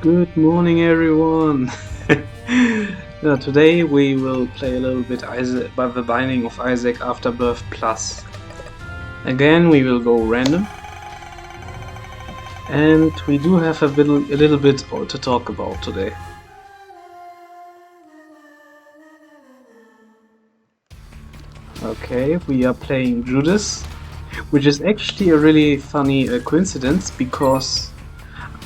Good morning, everyone. Today we will play a little bit Isaac, by the Binding of Isaac Afterbirth Plus. Again, we will go random, and we do have a little bit to talk about today. Okay, we are playing Judas, which is actually a really funny coincidence because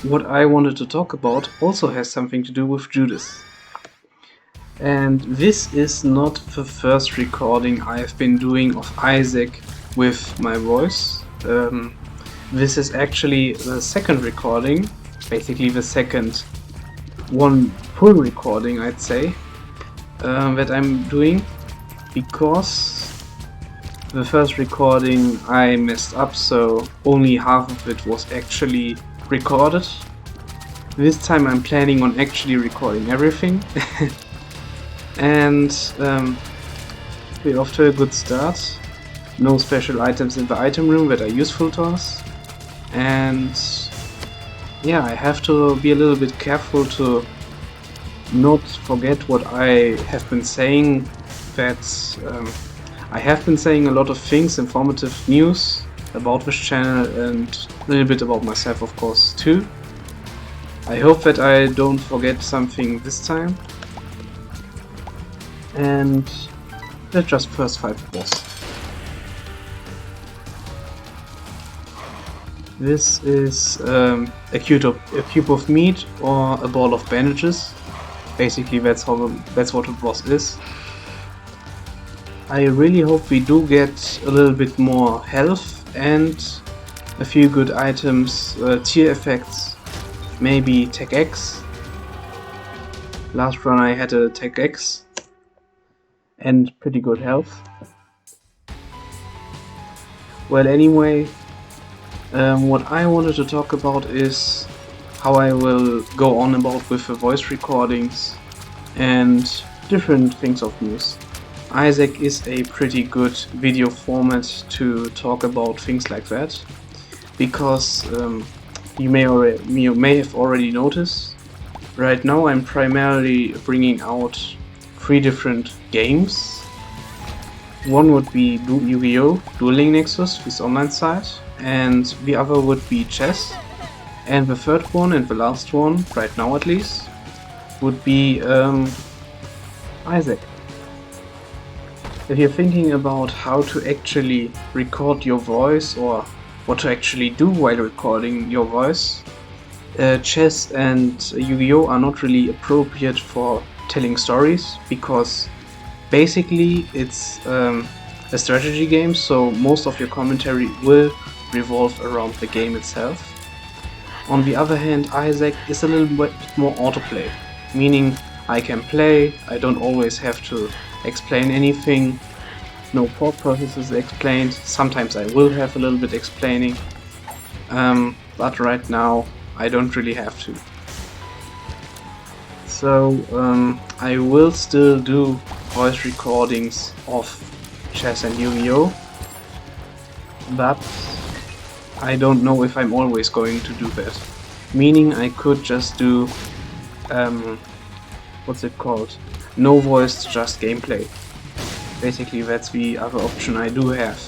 what I wanted to talk about also has something to do with Judas. And this is not the first recording I've been doing of Isaac with my voice. This is actually the second recording, basically the second one full recording, I'd say, that I'm doing, because the first recording I messed up, so only half of it was actually recorded. This time I'm planning on actually recording everything. And we're off to a good start. No special items in the item room that are useful to us. And yeah, I have to be a little bit careful to not forget what I have been saying, that I have been saying a lot of things, informative news about this channel and a little bit about myself, of course, too. I hope that I don't forget something this time. And let's just first fight the boss. This is a cube of meat or a ball of bandages. Basically, that's what the boss is. I really hope we do get a little bit more health and a few good items, tier effects, maybe Tech X. Last run I had a Tech X and pretty good health. Well, anyway, what I wanted to talk about is how I will go on about with the voice recordings and different things of news. Isaac is a pretty good video format to talk about things like that, because you may have already noticed, right now I'm primarily bringing out 3 different games. One would be Yu-Gi-Oh! Dueling Nexus, this online site, and the other would be chess. And the third one, and the last one, right now at least, would be Isaac. If you're thinking about how to actually record your voice or what to actually do while recording your voice, chess and Yu-Gi-Oh! Are not really appropriate for telling stories, because basically it's a strategy game, so most of your commentary will revolve around the game itself. On the other hand, Isaac is a little bit more autoplay, meaning I can play, I don't always have to explain anything, no thought process is explained. Sometimes I will have a little bit explaining, but right now I don't really have to. So I will still do voice recordings of chess and Yu-Gi-Oh! But I don't know if I'm always going to do that. Meaning I could just do, what's it called? No voice, just gameplay. Basically that's the other option I do have.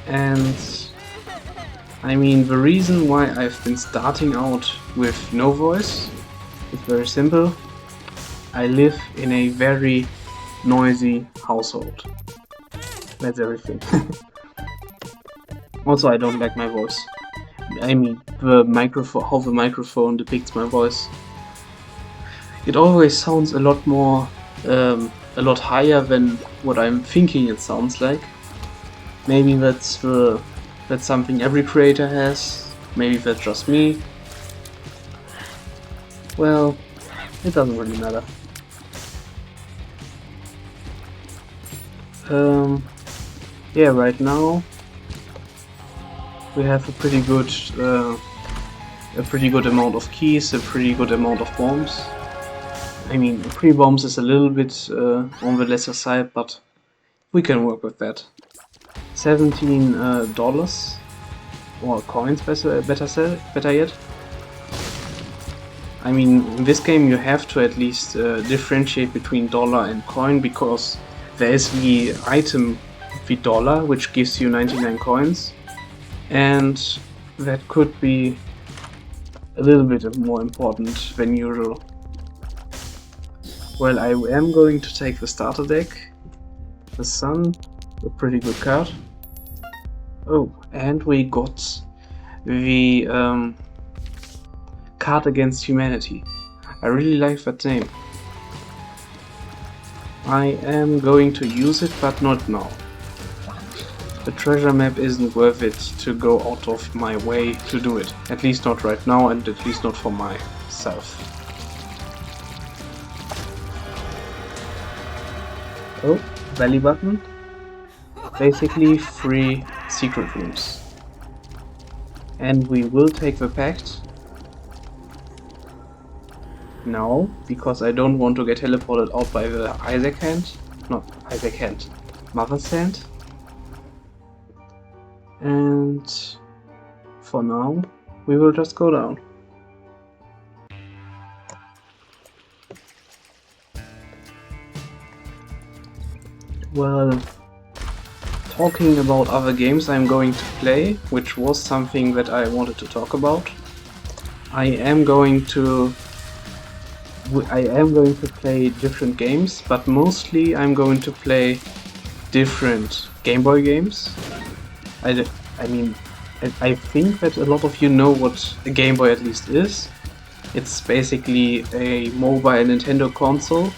And I mean, the reason why I've been starting out with no voice, it's very simple. I live in a very noisy household. That's everything. Also, I don't like my voice. I mean, how the microphone depicts my voice. It always sounds a lot more, a lot higher than what I'm thinking it sounds like. Maybe that's something every creator has. Maybe that's just me. Well, it doesn't really matter. Yeah, right now we have a pretty good amount of keys, a pretty good amount of bombs. I mean, 3 bombs is a little bit on the lesser side, but we can work with that. $17 or coins, better yet. I mean, in this game you have to at least differentiate between dollar and coin, because there is the item, the dollar, which gives you 99 coins, and that could be a little bit more important than usual. Well, I am going to take the starter deck, the Sun, a pretty good card. Oh, and we got the card against humanity. I really like that name. I am going to use it, but not now. The treasure map isn't worth it to go out of my way to do it. At least not right now, and at least not for myself. Oh, belly button. Basically 3 secret rooms. And we will take the pact. No, because I don't want to get teleported out by the Isaac hand. Not Isaac hand. Mother's hand. And for now, we will just go down. Well, talking about other games I'm going to play, which was something that I wanted to talk about, I am going to play different games, but mostly I'm going to play different Game Boy games. I think that a lot of you know what a Game Boy at least is. It's basically a mobile Nintendo console,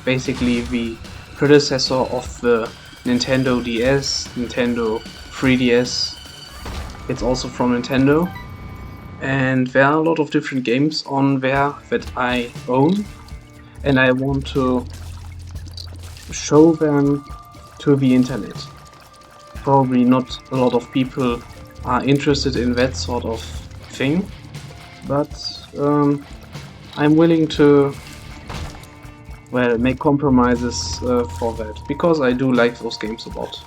basically the predecessor of the Nintendo DS, Nintendo 3DS. It's also from Nintendo. And there are a lot of different games on there that I own, and I want to show them to the internet. Probably not a lot of people are interested in that sort of thing, but I'm willing to, well, make compromises for that, because I do like those games a lot.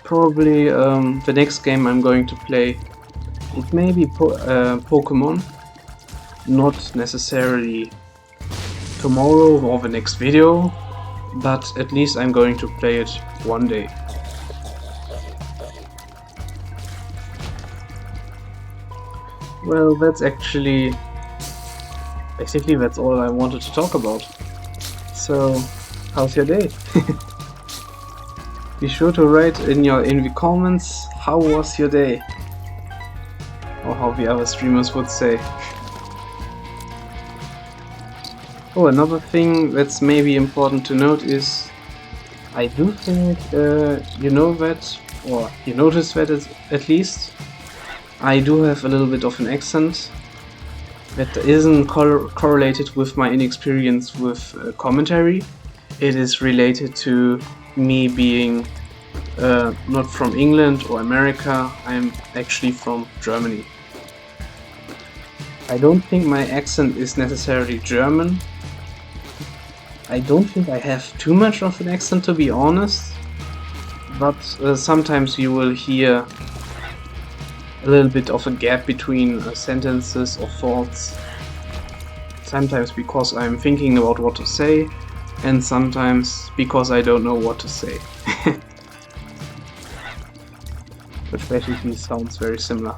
Probably the next game I'm going to play, it may be Pokemon, not necessarily tomorrow or the next video, but at least I'm going to play it one day. Well, that's basically that's all I wanted to talk about. So, how's your day? Be sure to write in the comments, how was your day? Or how the other streamers would say. Oh, another thing that's maybe important to note is, I do think you know that, or you notice that at least, I do have a little bit of an accent that isn't correlated with my inexperience with commentary. It is related to me being not from England or America. I'm actually from Germany. I don't think my accent is necessarily German. I don't think I have too much of an accent, to be honest, but sometimes you will hear a little bit of a gap between sentences or thoughts. Sometimes because I'm thinking about what to say, and sometimes because I don't know what to say. Which basically sounds very similar.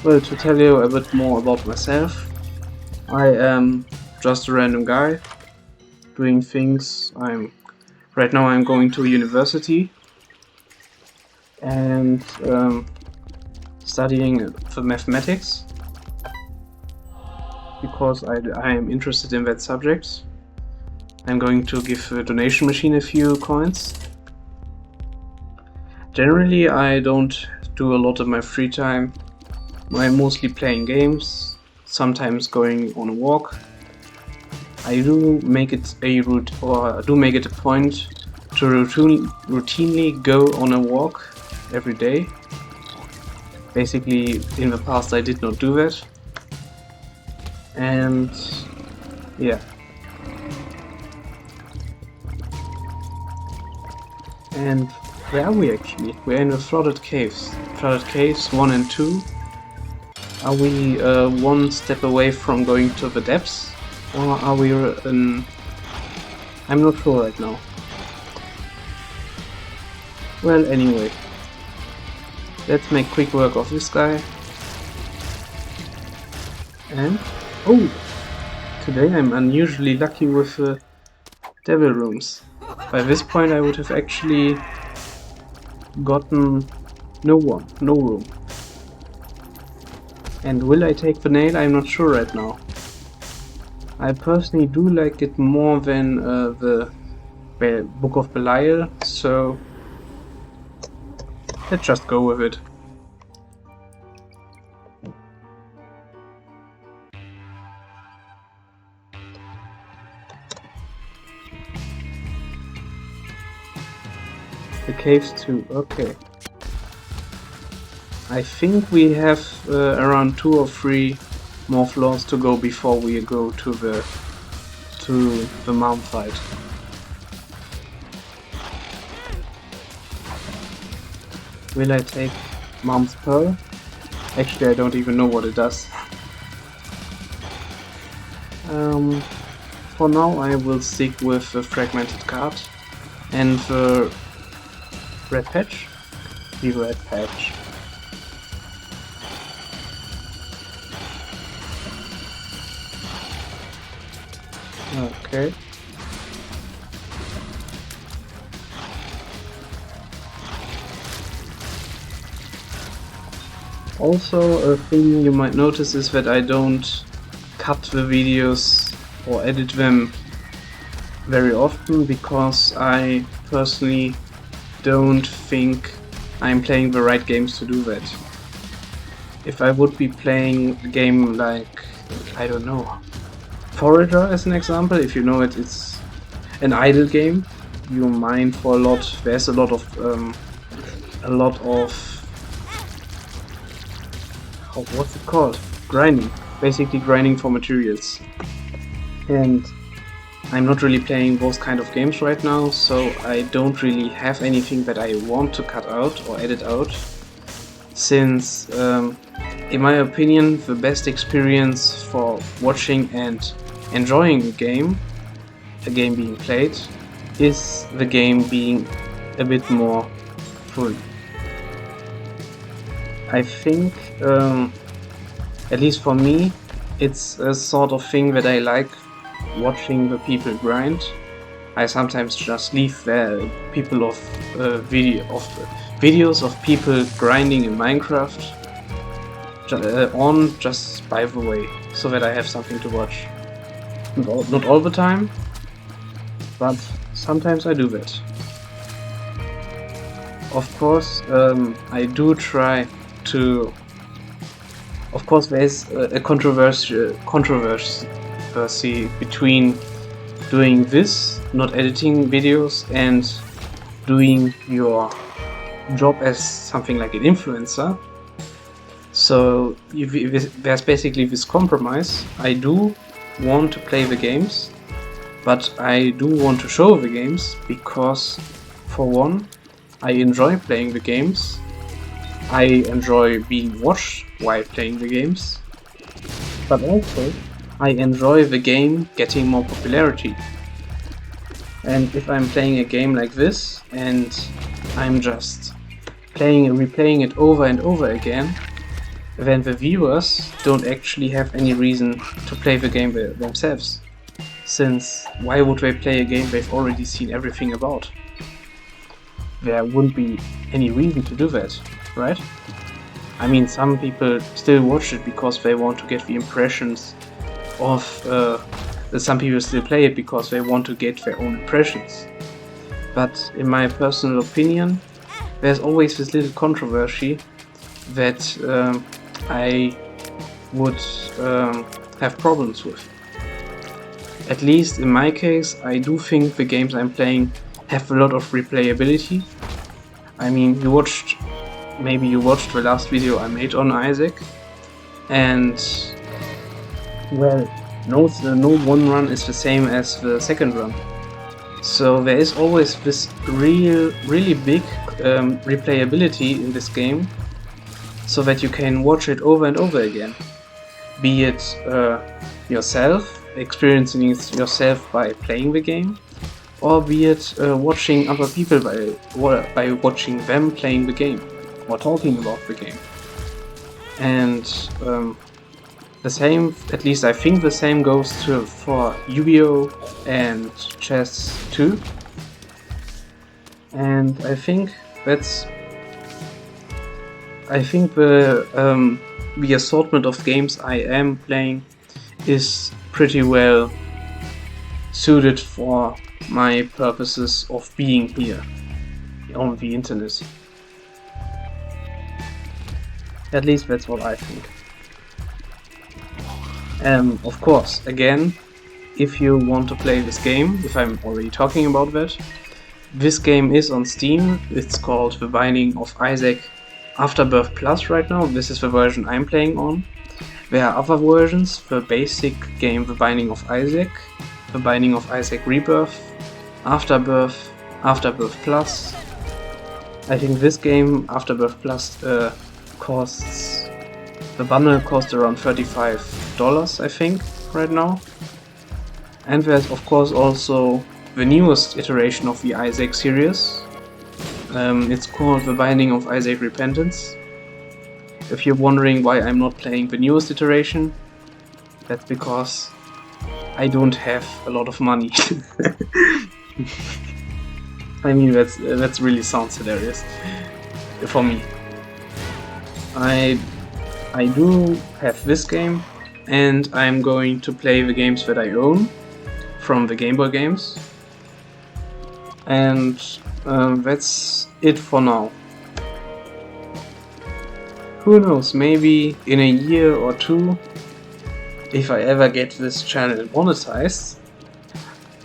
Well, to tell you a bit more about myself, I am just a random guy doing things. Right now I'm going to university and studying for mathematics, because I am interested in that subject. I'm going to give the donation machine a few coins. Generally I don't do a lot of my free time. I'm mostly playing games, sometimes going on a walk. I do make it a point to routinely go on a walk every day. Basically, in the past I did not do that. And yeah. And Where are we actually? We're in the Flooded Caves. Flooded Caves 1 and 2. Are we one step away from going to the depths? Or are we in... I'm not sure right now. Well, anyway. Let's make quick work of this guy. And... oh! Today I'm unusually lucky with the devil rooms. By this point I would have actually gotten no room. And will I take the nail? I'm not sure right now. I personally do like it more than the Book of Belial, so let's just go with it. The caves too, okay. I think we have around 2 or 3 more floors to go before we go to the mom fight. Will I take Mom's Pearl? Actually, I don't even know what it does. For now I will stick with the fragmented card and the red patch. The red patch. Okay. Also, a thing you might notice is that I don't cut the videos or edit them very often, because I personally don't think I'm playing the right games to do that. If I would be playing a game like, I don't know, Forager as an example, if you know it, it's an idle game. You mine for a lot. There's a lot of what's it called? Grinding. Basically grinding for materials. And I'm not really playing those kind of games right now, so I don't really have anything that I want to cut out or edit out. Since, in my opinion, the best experience for watching and enjoying a game being played, is the game being a bit more full. I think, at least for me, it's a sort of thing that I like watching the people grind. I sometimes just leave there people of videos of people grinding in Minecraft on just by the way, so that I have something to watch. Not all the time, but sometimes I do that. Of course, I do try to... Of course, there's a controversy between doing this, not editing videos, and doing your job as something like an influencer. So there's basically this compromise. I do want to play the games, but I do want to show the games because, for one, I enjoy playing the games. I enjoy being watched while playing the games, but also I enjoy the game getting more popularity. And if I'm playing a game like this and I'm just replaying it over and over again, then the viewers don't actually have any reason to play the game themselves. Since why would they play a game they've already seen everything about? There wouldn't be any reason to do that, right? I mean, some people still watch it because they want to get the impressions of... some people still play it because they want to get their own impressions. But in my personal opinion, there's always this little controversy that I would have problems with. At least in my case, I do think the games I'm playing have a lot of replayability. I mean, maybe you watched the last video I made on Isaac, and well, no one run is the same as the second run. So there is always this really big replayability in this game, so that you can watch it over and over again. Be it yourself, experiencing it yourself by playing the game, or be it watching other people by watching them playing the game, or talking about the game. And the same, at least I think the same goes for Yu-Gi-Oh! And chess too. And I think the assortment of games I am playing is pretty well suited for my purposes of being here on the internet. At least that's what I think. Of course, again, if you want to play this game, if I'm already talking about that, this game is on Steam. It's called The Binding of Isaac Afterbirth Plus right now. This is the version I'm playing on. There are other versions, the basic game The Binding of Isaac, The Binding of Isaac Rebirth, Afterbirth, Afterbirth Plus. I think this game, Afterbirth Plus, the bundle costs around $35, I think, right now. And there's of course also the newest iteration of the Isaac series. It's called The Binding of Isaac Repentance. If you're wondering why I'm not playing the newest iteration, that's because I don't have a lot of money. I mean, that's really sounds hilarious for me. I do have this game, and I'm going to play the games that I own from the Game Boy games. And that's it for now. Who knows, maybe in a year or two, if I ever get this channel monetized,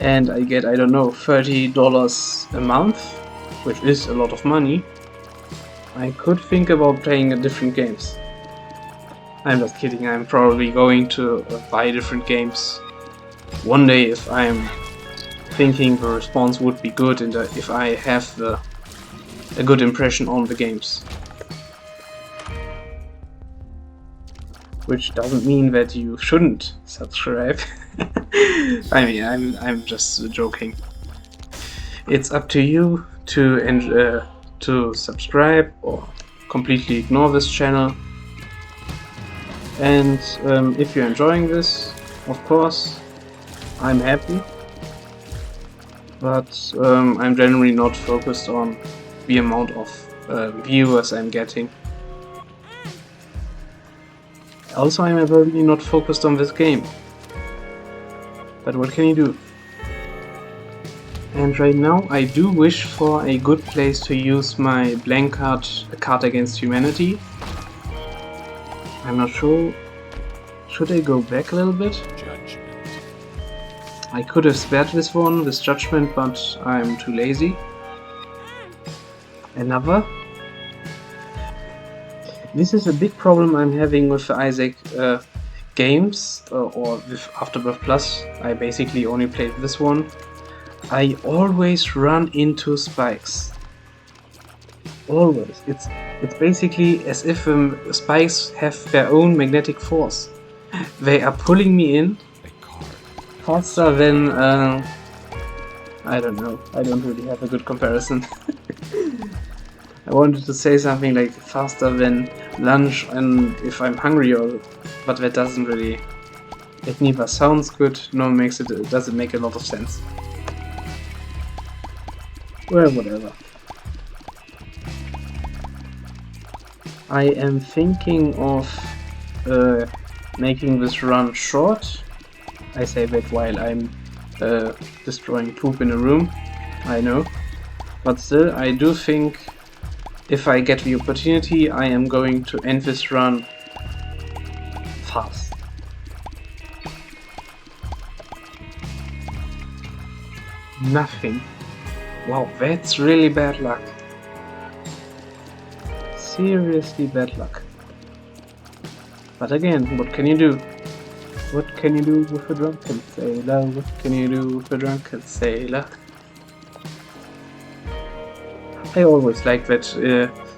and I get, I don't know, $30 a month, which is a lot of money, I could think about playing different games. I'm just kidding, I'm probably going to buy different games one day if I'm thinking the response would be good and if I have a good impression on the games. Which doesn't mean that you shouldn't subscribe. I mean, I'm just joking. It's up to you to subscribe or completely ignore this channel. And if you're enjoying this, of course, I'm happy. But I'm generally not focused on the amount of viewers I'm getting. Also, I'm really not focused on this game. But what can you do? And right now I do wish for a good place to use my blank card against humanity. I'm not sure. Should I go back a little bit? Judgment. I could have spared this one, this judgment, but I'm too lazy. Another. This is a big problem I'm having with the Isaac games, or with Afterbirth Plus. I basically only played this one. I always run into spikes. Always. It's basically as if spikes have their own magnetic force. They are pulling me in faster than I don't know. I don't really have a good comparison. I wanted to say something like faster than lunch and if I'm hungry, but that doesn't really. It neither sounds good nor it doesn't make a lot of sense. Well, whatever. I am thinking of making this run short. I say that while I'm destroying poop in a room, I know. But still, I do think if I get the opportunity, I am going to end this run fast. Nothing. Wow, that's really bad luck. Seriously bad luck. But again, what can you do? What can you do with a drunken sailor? What can you do with a drunken sailor? I always liked that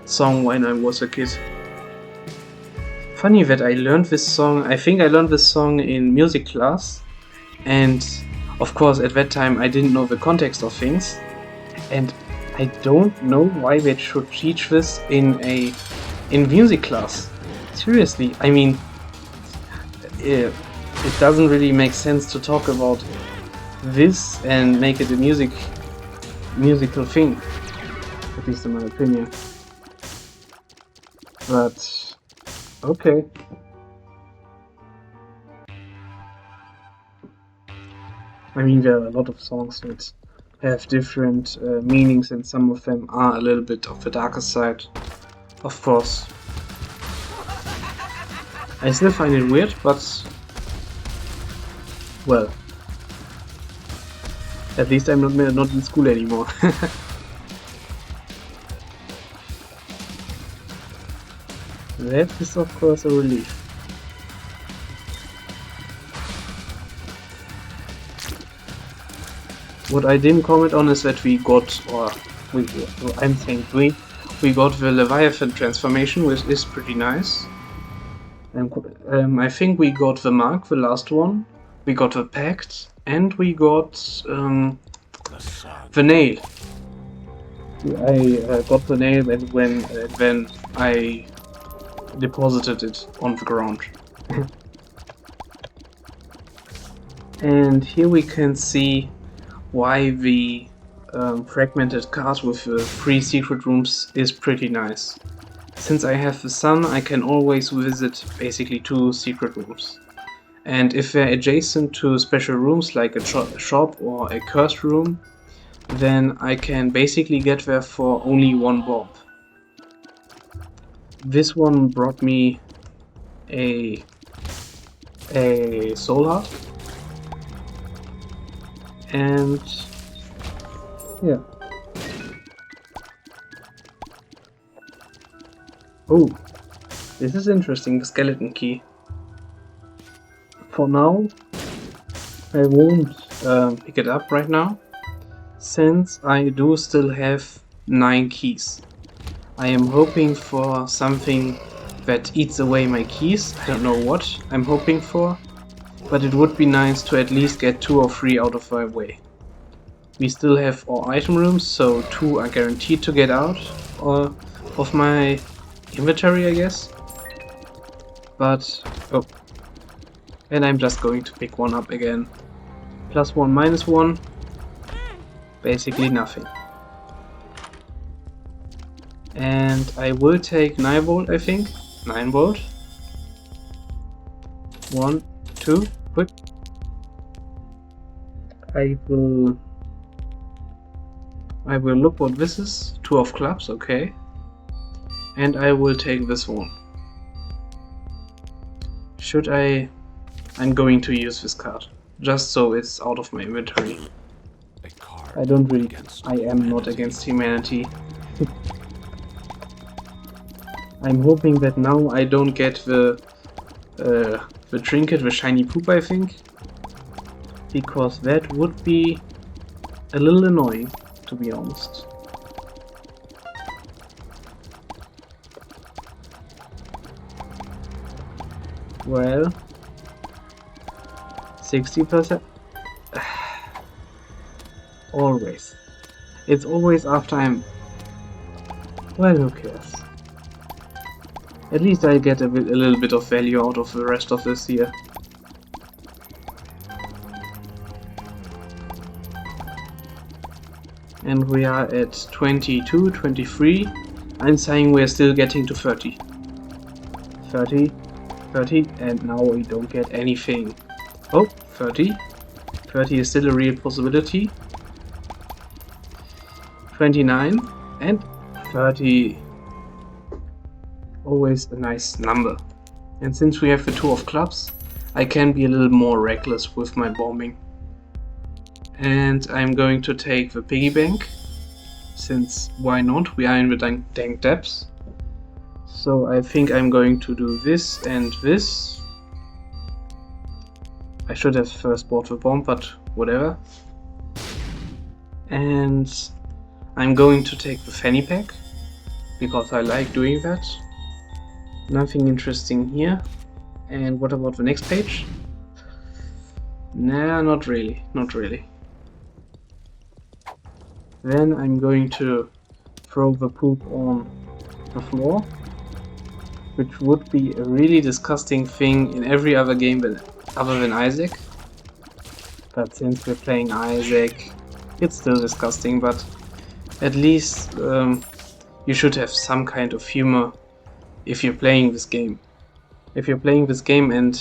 song when I was a kid. Funny that I learned this song, I think I learned this song in music class, and of course at that time I didn't know the context of things, and I don't know why they should teach this in music class. Seriously, I mean, it doesn't really make sense to talk about this and make it a musical thing, at least in my opinion. But okay. I mean, there are a lot of songs that have different meanings, and some of them are a little bit of the darker side, of course. I still find it weird, but well, at least I'm not in school anymore. That is of course a relief. What I didn't comment on is that we got the Leviathan transformation, which is pretty nice. I think we got the Mark, the last one. We got the Pact, and we got the Nail. I got the Nail when I deposited it on the ground. And here we can see why the fragmented card with the 3 secret rooms is pretty nice. Since I have the sun, I can always visit basically 2 secret rooms. And if they're adjacent to special rooms like a shop or a cursed room, then I can basically get there for only 1 bomb. This one brought me a soul heart. And yeah. Oh, this is interesting, the skeleton key. For now, I won't pick it up right now, since I do still have 9 keys. I am hoping for something that eats away my keys. I don't know what I'm hoping for, but it would be nice to at least get 2 or 3 out of my way. We still have all item rooms, so 2 are guaranteed to get out of my inventory, I guess. But, oh. And I'm just going to pick 1 up again. +1, -1. Basically nothing. And I will take 9 volt, I think. 9 volt. 1, 2, quick. I will look what this is. 2 of clubs, okay. And I will take this one. Should I? I'm going to use this card, just so it's out of my inventory. I am not against humanity. I'm hoping that now I don't get the trinket, the shiny poop, I think. Because that would be a little annoying, to be honest. Well, 60%. Always. It's always after I'm... Well, who cares? At least I get a little bit of value out of the rest of this year. And we are at 22, 23. I'm saying we're still getting to 30. 30, 30, and now we don't get anything. Oh, 30. 30 is still a real possibility. 29 and 30. Always a nice number. And since we have the 2 of clubs, I can be a little more reckless with my bombing. And I'm going to take the piggy bank, since why not? We are in the dank depths. So I think I'm going to do this and this. I should have first bought the bomb, but whatever. And I'm going to take the fanny pack, because I like doing that. Nothing interesting here. And what about the next page? Nah, not really, not really. Then I'm going to throw the poop on the floor, which would be a really disgusting thing in every other game other than Isaac. But since we're playing Isaac, it's still disgusting, but at least you should have some kind of humor if you're playing this game. If you're playing this game and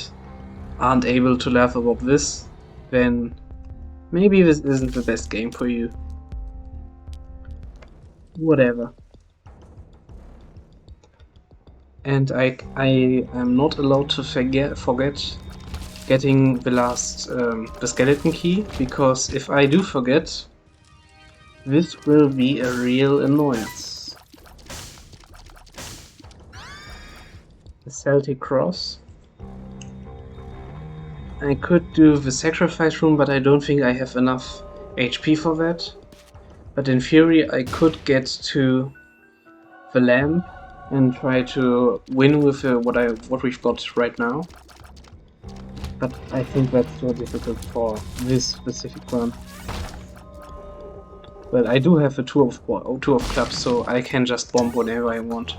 aren't able to laugh about this, then maybe this isn't the best game for you. Whatever. And I am not allowed to forget getting the last the skeleton key, because if I do forget, this will be a real annoyance. The Celtic Cross. I could do the sacrifice room, but I don't think I have enough HP for that. But in theory I could get to the lamp and try to win with what we've got right now. But I think that's too difficult for this specific one. Well, I do have a two of clubs, so I can just bomb whenever I want.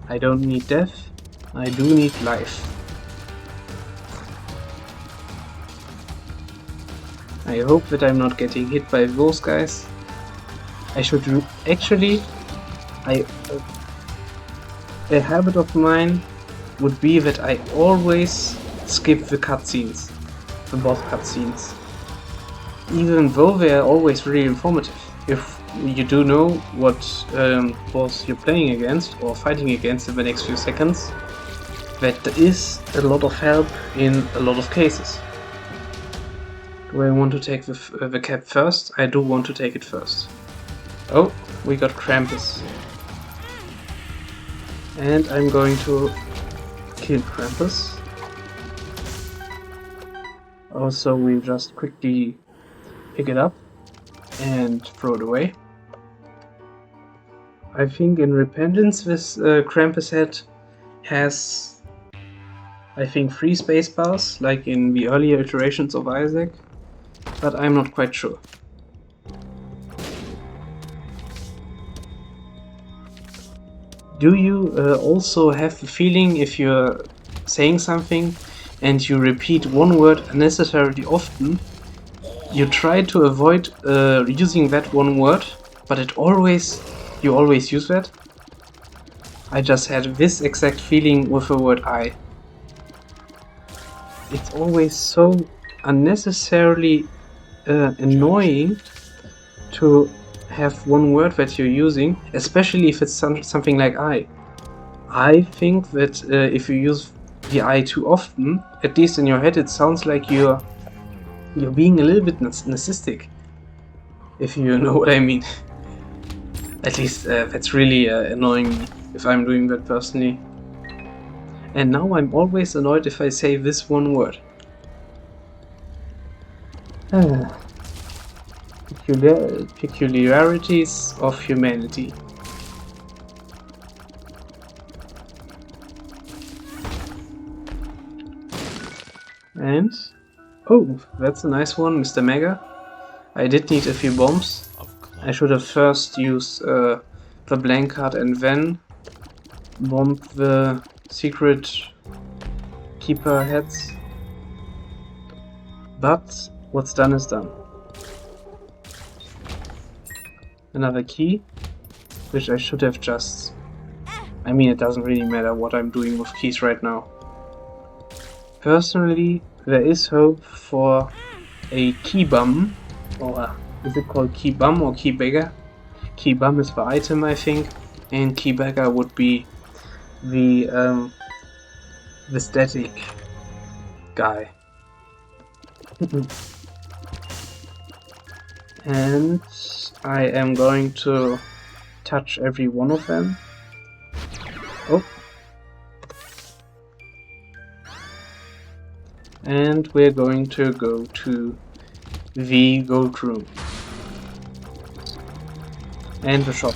I don't need death, I do need life. I hope that I'm not getting hit by those guys. I should actually... a habit of mine would be that I always skip the cutscenes, the boss cutscenes. Even though they are always really informative. If you do know what boss you're playing against or fighting against in the next few seconds, that is a lot of help in a lot of cases. Do I want to take the cap first? I do want to take it first. Oh, we got Krampus. And I'm going to kill Krampus. Also, we'll just quickly pick it up and throw it away. I think in Repentance this Krampus head has, I think, 3 spacebars, like in the earlier iterations of Isaac, but I'm not quite sure. Do you also have the feeling, if you're saying something and you repeat one word unnecessarily often, you try to avoid using that one word, but you always use that? I just had this exact feeling with the word I. It's always so unnecessarily annoying to have one word that you're using, especially if it's something like I. I think that if you use the I too often, at least in your head, it sounds like you're being a little bit narcissistic, if you know what I mean. At least that's really annoying me if I'm doing that personally. And now I'm always annoyed if I say this one word. Peculiarities of humanity. And... oh, that's a nice one, Mr. Mega. I did need a few bombs. I should have first used the blank card and then bomb the secret keeper heads. But what's done is done. Another key, which I should have just... I mean, it doesn't really matter what I'm doing with keys right now. Personally, there is hope for a key bum, or is it called key bum or key beggar? Key bum is the item, I think, and key beggar would be the static guy. And I am going to touch every one of them. Oh. And we're going to go to the gold room. And the shop,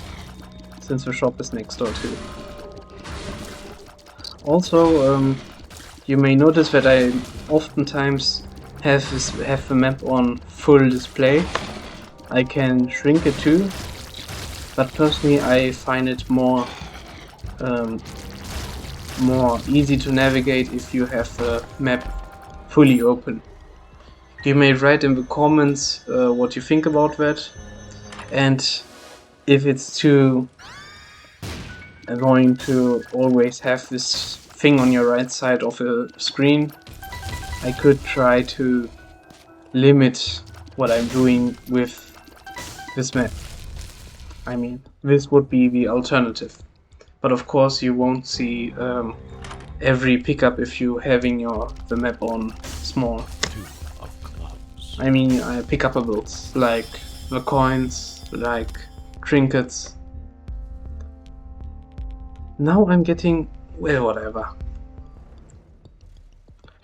since the shop is next door too. Also, you may notice that I oftentimes have the map on full display. I can shrink it too, but personally I find it more easy to navigate if you have the map fully open. You may write in the comments what you think about that, and if it's too annoying to always have this thing on your right side of the screen, I could try to limit what I'm doing with this map. I mean, this would be the alternative. But of course you won't see every pickup if you having the map on small. I mean pickupables, like the coins, like trinkets. Now I'm getting, well, whatever.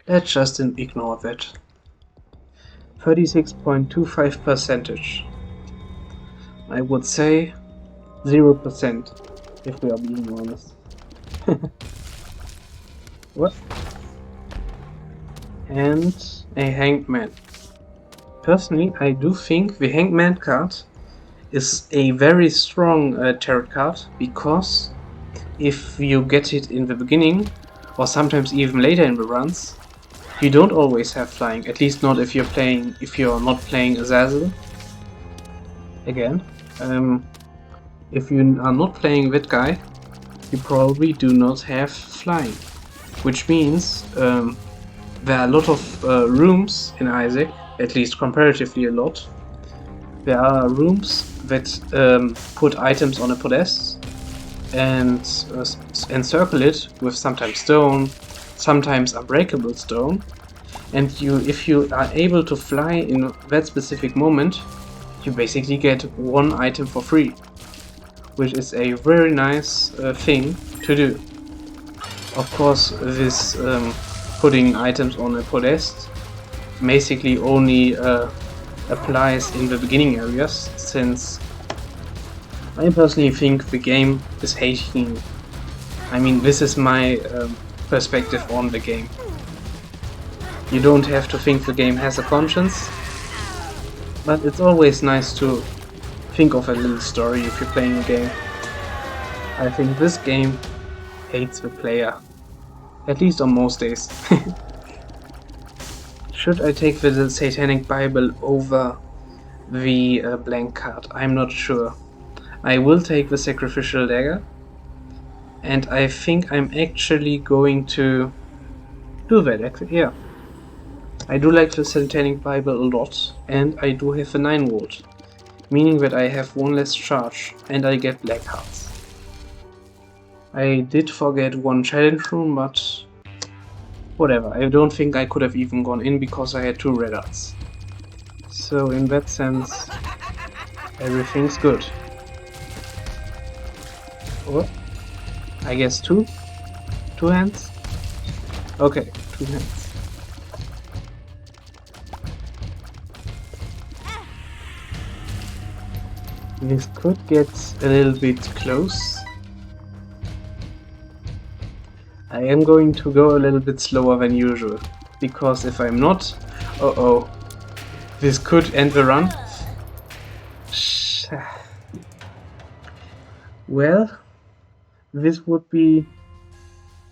Let's just ignore that. 36.25%. I would say 0%, if we are being honest. What? And a Hanged Man. Personally, I do think the Hanged Man card is a very strong tarot card, because if you get it in the beginning, or sometimes even later in the runs, you don't always have flying. At least not if you're not playing Azazel. Again, if you are not playing that guy, you probably do not have flying, which means there are a lot of rooms in Isaac, at least comparatively a lot. There are rooms that put items on a podest and encircle it with sometimes stone, sometimes unbreakable stone, and if you are able to fly in that specific moment, you basically get one item for free, which is a very nice thing to do. Of course, this putting items on a podest basically only applies in the beginning areas, since I personally think the game is hating. I mean, this is my perspective on the game. You don't have to think the game has a conscience, but it's always nice to think of a little story if you're playing a game. I think this game hates the player, at least on most days. Should I take the Satanic Bible over the blank card? I'm not sure. I will take the Sacrificial Dagger, and I think I'm actually going to do that. Yeah. I do like the Satanic Bible a lot, and I do have a 9 volt, meaning that I have one less charge and I get black hearts. I did forget one challenge room, but whatever. I don't think I could have even gone in because I had 2 red hearts. So in that sense, everything's good. What? I guess 2? 2 hands? Okay, 2 hands. This could get a little bit close. I am going to go a little bit slower than usual, because if I'm not, this could end the run. Well, this would be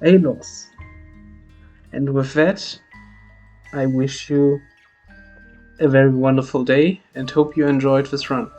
a loss. And with that, I wish you a very wonderful day and hope you enjoyed this run.